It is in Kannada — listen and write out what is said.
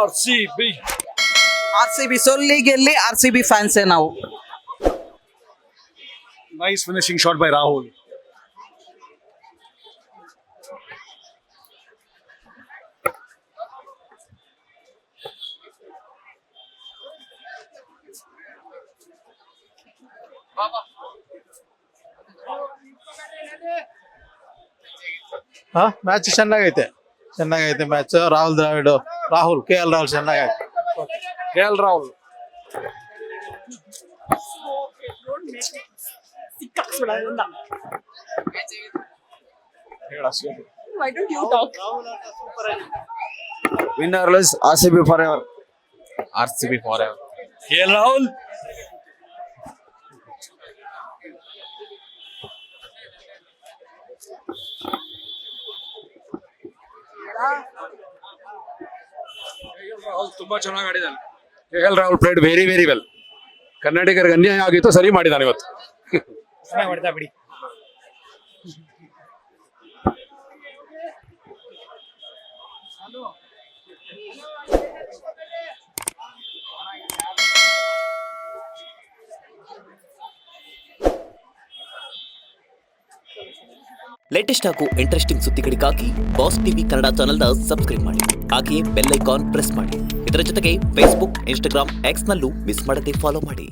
RCB. RCB ಸೊಲ್ಲಿ ಗೆಲ್ಲಿ RCB ಫ್ಯಾನ್ಸೇ ನಾವು. Nice finishing shot by Rahul. Match ಚೆನ್ನಾಗೈತೆ ಮ್ಯಾಚ್. ರಾಹುಲ್ KL ರಾಹುಲ್ ಚೆನ್ನಾಗೈತೆ. KL Rahul. Why don't you talk? Winnerless RCB forever. RCB forever. KL Rahul. ತುಂಬಾ ಚೆನ್ನಾಗಿ ಆಡಿದ್ದಾನೆ. KL Rahul played very very well. ಕನ್ನಡಿಗರಿಗೆ ಅನ್ಯಾಯ ಆಗಿತ್ತು, ಸರಿ ಮಾಡಿದ್ದಾನೆ ಇವತ್ತು. ಬಿಡಿ. ಲೇಟೆಸ್ಟ್ ಹಾಗೂ ಇಂಟ್ರೆಸ್ಟಿಂಗ್ ಸುದ್ದಿಗಳಿಗಾಗಿ ಬಾಸ್ ಟಿವಿ ಕನ್ನಡ ಚಾನೆಲ್ನ ಸಬ್ಸ್ಕ್ರೈಬ್ ಮಾಡಿ. ಹಾಗೆಯೇ ಬೆಲ್ ಐಕಾನ್ ಪ್ರೆಸ್ ಮಾಡಿ. ಇದರ ಜೊತೆಗೆ ಫೇಸ್ಬುಕ್, ಇನ್ಸ್ಟಾಗ್ರಾಮ್, ಎಕ್ಸ್ನಲ್ಲೂ ಮಿಸ್ ಮಾಡದೆ ಫಾಲೋ ಮಾಡಿ.